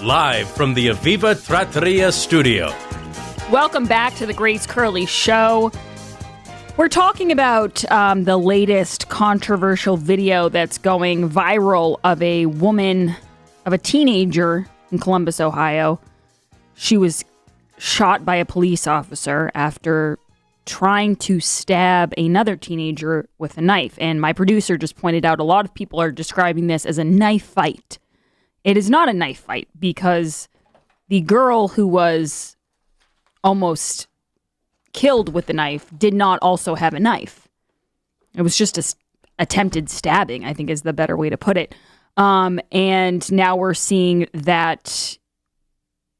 live from the Aviva Trattoria studio. Welcome back to the Grace Curley Show. We're talking about the latest controversial video that's going viral of a woman, of a teenager in Columbus, Ohio. She was shot by a police officer after trying to stab another teenager with a knife. And my producer just pointed out a lot of people are describing this as a knife fight. It is not a knife fight because the girl who was almost killed with the knife did not also have a knife. It was just a attempted stabbing, I think is the better way to put it. And now we're seeing that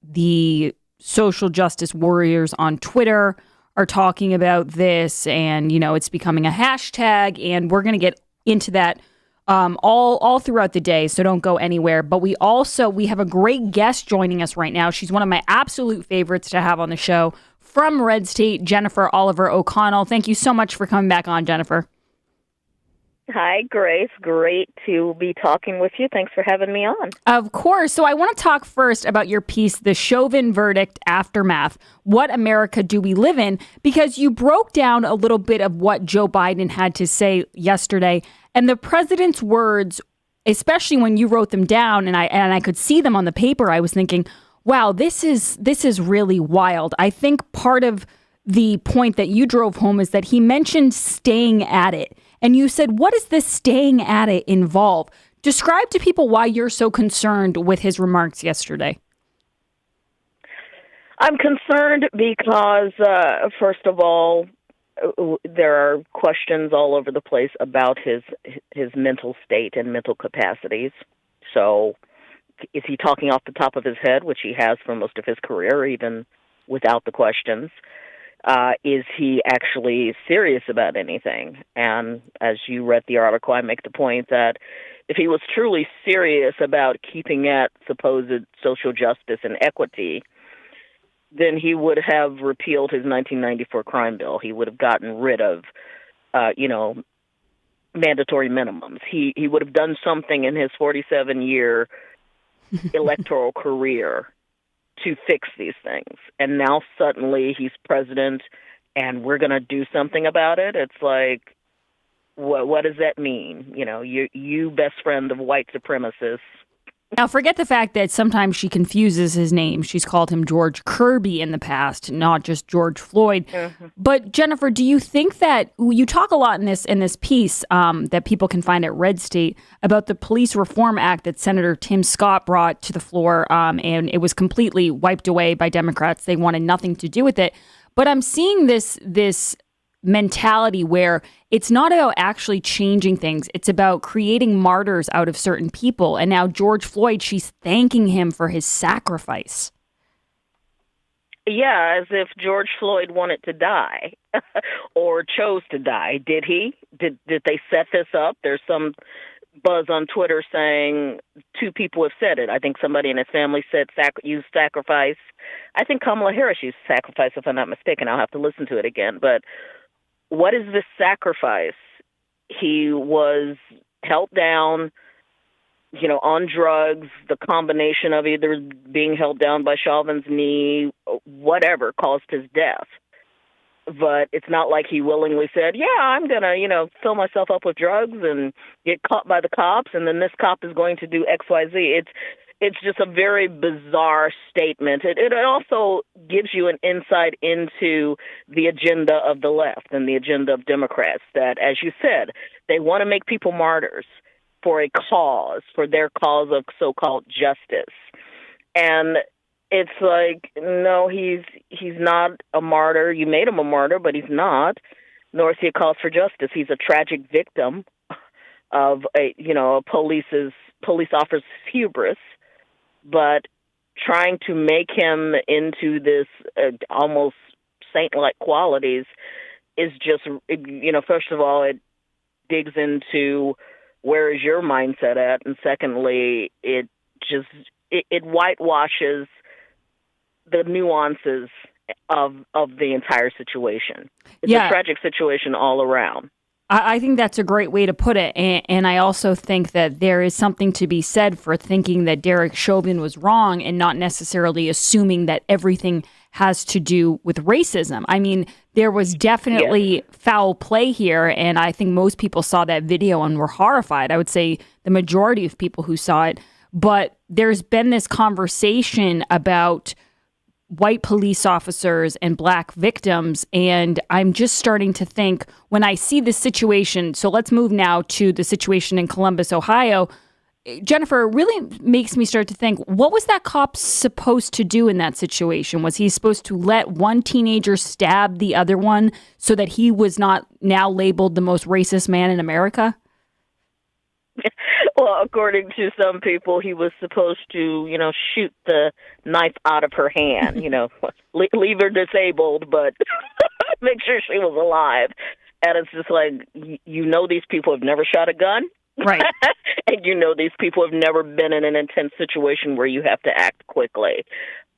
the social justice warriors on Twitter are talking about this, and, you know, it's becoming a hashtag, and we're going to get into that all throughout the day, so don't go anywhere. But we have a great guest joining us right now. She's one of my absolute favorites to have on the show from RedState, Jennifer Oliver O'Connell. Thank you so much for coming back on, Jennifer. Hi, Grace. Great to be talking with you. Thanks for having me on. Of course. So I want to talk first about your piece, The Chauvin Verdict Aftermath. What America do we live in? Because you broke down a little bit of what Joe Biden had to say yesterday. And the president's words, especially when you wrote them down and I could see them on the paper, I was thinking, wow, this is really wild. I think part of the point that you drove home is that he mentioned staying at it. And you said, what does this staying at it involve? Describe to people why you're so concerned with his remarks yesterday. I'm concerned because, first of all, there are questions all over the place about his mental state and mental capacities. So is he talking off the top of his head, which he has for most of his career, even without the questions? Is he actually serious about anything? And as you read the article, I make the point that if he was truly serious about keeping at supposed social justice and equity, then he would have repealed his 1994 crime bill. He would have gotten rid of, mandatory minimums. He would have done something in his 47-year electoral career to fix these things. And now suddenly he's president and we're going to do something about it. It's like, what does that mean? You know, you best friend of white supremacists. Now, forget the fact that sometimes she confuses his name. She's called him George Kirby in the past, not just George Floyd. Mm-hmm. But Jennifer, do you think that you talk a lot in this piece that people can find at RedState about the Police Reform Act that Senator Tim Scott brought to the floor, and it was completely wiped away by Democrats. They wanted nothing to do with it. But I'm seeing this mentality where it's not about actually changing things. It's about creating martyrs out of certain people. And now George Floyd, she's thanking him for his sacrifice. Yeah, as if George Floyd wanted to die or chose to die. Did he? Did they set this up? There's some buzz on Twitter saying two people have said it. I think somebody in his family said use sacrifice. I think Kamala Harris used sacrifice, if I'm not mistaken. I'll have to listen to it again. But what is this sacrifice? He was held down, on drugs, the combination of either being held down by Chauvin's knee, whatever, caused his death. But it's not like he willingly said, yeah, I'm going to, fill myself up with drugs and get caught by the cops, and then this cop is going to do X, Y, Z. It's just a very bizarre statement. It also gives you an insight into the agenda of the left and the agenda of Democrats that, as you said, they want to make people martyrs for a cause, for their cause of so-called justice. And it's like, no, he's not a martyr. You made him a martyr, but he's not, nor is he a cause for justice. He's a tragic victim of a police officer's hubris. But trying to make him into this almost saint-like qualities is just, first of all, it digs into where is your mindset at, and secondly, it whitewashes the nuances of the entire situation. It's a tragic situation all around. I think that's a great way to put it. And I also think that there is something to be said for thinking that Derek Chauvin was wrong and not necessarily assuming that everything has to do with racism. I mean, there was definitely foul play here. And I think most people saw that video and were horrified. I would say the majority of people who saw it. But there's been this conversation about white police officers and black victims. And I'm just starting to think when I see this situation. So let's move now to the situation in Columbus, Ohio. Jennifer, it really makes me start to think, what was that cop supposed to do in that situation? Was he supposed to let one teenager stab the other one so that he was not now labeled the most racist man in America? Well, according to some people, he was supposed to, shoot the knife out of her hand, leave her disabled, but make sure she was alive. And it's just like, these people have never shot a gun. Right. And these people have never been in an intense situation where you have to act quickly.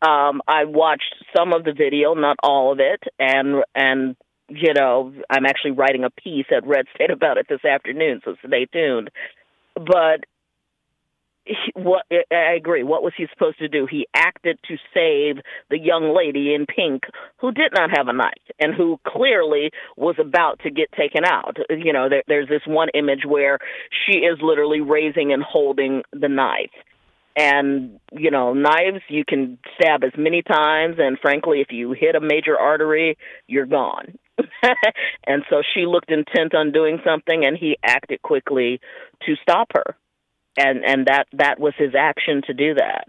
I watched some of the video, not all of it, and I'm actually writing a piece at RedState about it this afternoon, so stay tuned. But I agree. What was he supposed to do? He acted to save the young lady in pink who did not have a knife and who clearly was about to get taken out. There's this one image where she is literally raising and holding the knife. And, knives, you can stab as many times. And frankly, if you hit a major artery, you're gone. And so she looked intent on doing something, and he acted quickly to stop her. And that was his action to do that.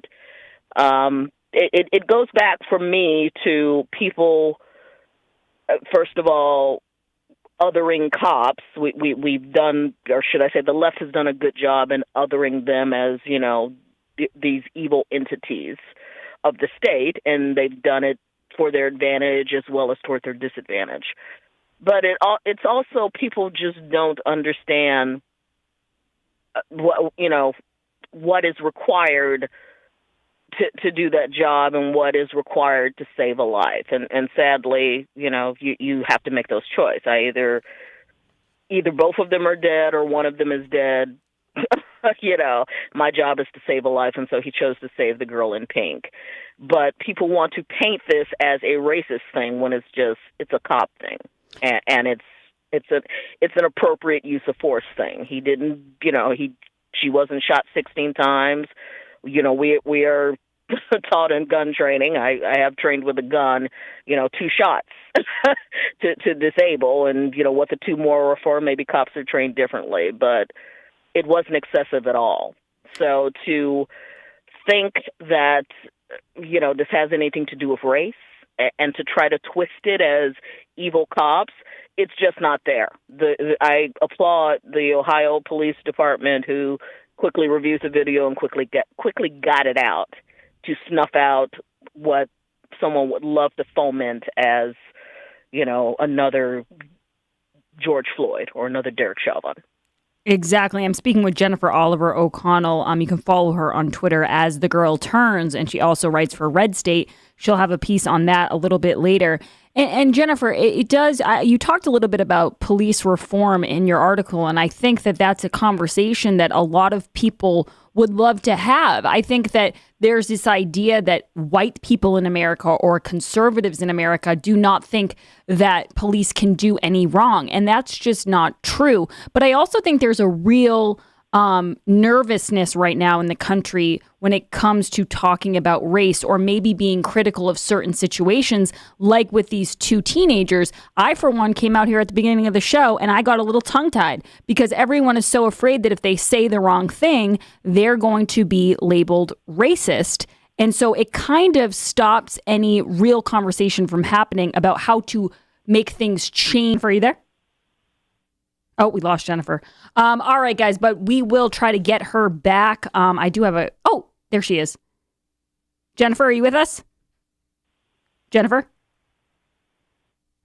It goes back for me to people, first of all, othering cops. We've done, or should I say the left has done a good job in othering them as, these evil entities of the state, and they've done it for their advantage as well as toward their disadvantage. But it's also people just don't understand what is required to do that job and what is required to save a life. And sadly, you have to make those choices. Either both of them are dead or one of them is dead. My job is to save a life, and so he chose to save the girl in pink. But people want to paint this as a racist thing when it's a cop thing, and it's an appropriate use of force thing. He didn't, she wasn't shot 16 times. We are taught in gun training. I have trained with a gun, 2 shots to disable, and what the 2 more are for. Maybe cops are trained differently, but it wasn't excessive at all. So to think that, this has anything to do with race and to try to twist it as evil cops, it's just not there. I applaud the Ohio Police Department who quickly reviews the video and quickly got it out to snuff out what someone would love to foment as, another George Floyd or another Derek Chauvin. Exactly. I'm speaking with Jennifer Oliver O'Connell. You can follow her on Twitter as The Girl Turns, and she also writes for RedState. She'll have a piece on that a little bit later. And Jennifer, it does. You talked a little bit about police reform in your article, and I think that that's a conversation that a lot of people would love to have. I think that there's this idea that white people in America or conservatives in America do not think that police can do any wrong, and that's just not true. But I also think there's a real nervousness right now in the country when it comes to talking about race or maybe being critical of certain situations, like with these 2 teenagers. I, for one, came out here at the beginning of the show and I got a little tongue-tied because everyone is so afraid that if they say the wrong thing, they're going to be labeled racist. And so it kind of stops any real conversation from happening about how to make things change. Are you there? Oh, we lost Jennifer. All right, guys, but we will try to get her back. I do have oh, there she is. Jennifer, are you with us? Jennifer?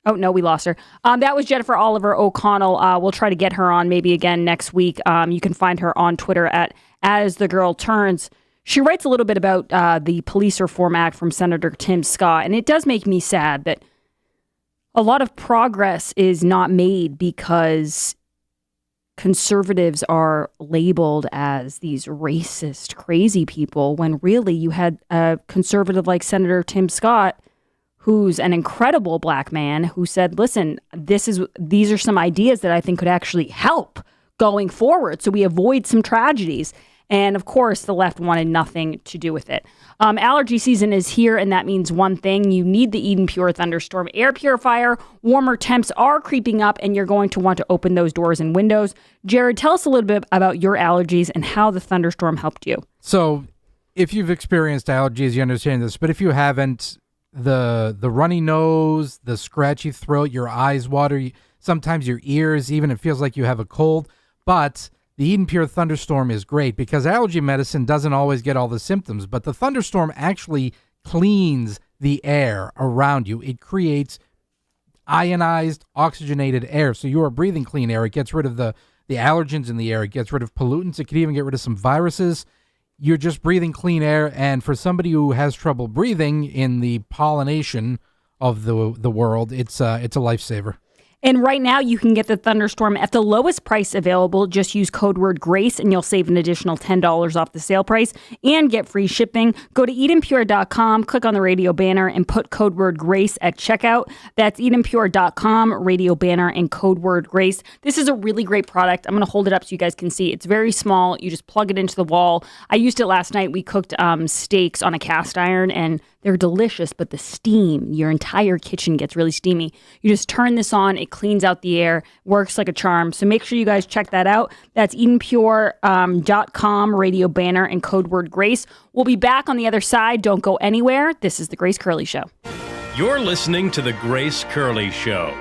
Oh, no, we lost her. That was Jennifer Oliver O'Connell. We'll try to get her on maybe again next week. You can find her on Twitter at As The Girl Turns. She writes a little bit about the Police Reform Act from Senator Tim Scott, and it does make me sad that a lot of progress is not made because conservatives are labeled as these racist, crazy people, when really you had a conservative like Senator Tim Scott, who's an incredible black man, who said, listen, these are some ideas that I think could actually help going forward so we avoid some tragedies. And of course, the left wanted nothing to do with it. Allergy season is here, and that means one thing. You need the Eden Pure Thunderstorm air purifier. Warmer temps are creeping up, and you're going to want to open those doors and windows. Jared, tell us a little bit about your allergies and how the thunderstorm helped you. So if you've experienced allergies, you understand this. But if you haven't, the runny nose, the scratchy throat, your eyes water, sometimes your ears, even it feels like you have a cold. But the Eden Pure Thunderstorm is great because allergy medicine doesn't always get all the symptoms, but the thunderstorm actually cleans the air around you. It creates ionized, oxygenated air, so you are breathing clean air. It gets rid of the allergens in the air. It gets rid of pollutants. It can even get rid of some viruses. You're just breathing clean air, and for somebody who has trouble breathing in the pollination of the world, it's a lifesaver. And right now, you can get the Thunderstorm at the lowest price available. Just use code word GRACE, and you'll save an additional $10 off the sale price and get free shipping. Go to EdenPure.com, click on the radio banner, and put code word GRACE at checkout. That's EdenPure.com, radio banner, and code word GRACE. This is a really great product. I'm going to hold it up so you guys can see. It's very small. You just plug it into the wall. I used it last night. We cooked steaks on a cast iron, and they're delicious, but the steam, your entire kitchen gets really steamy. You just turn this on, it cleans out the air, works like a charm. So make sure you guys check that out. That's EdenPure.com, radio banner, and code word GRACE. We'll be back on the other side. Don't go anywhere. This is The Grace Curley Show. You're listening to The Grace Curley Show.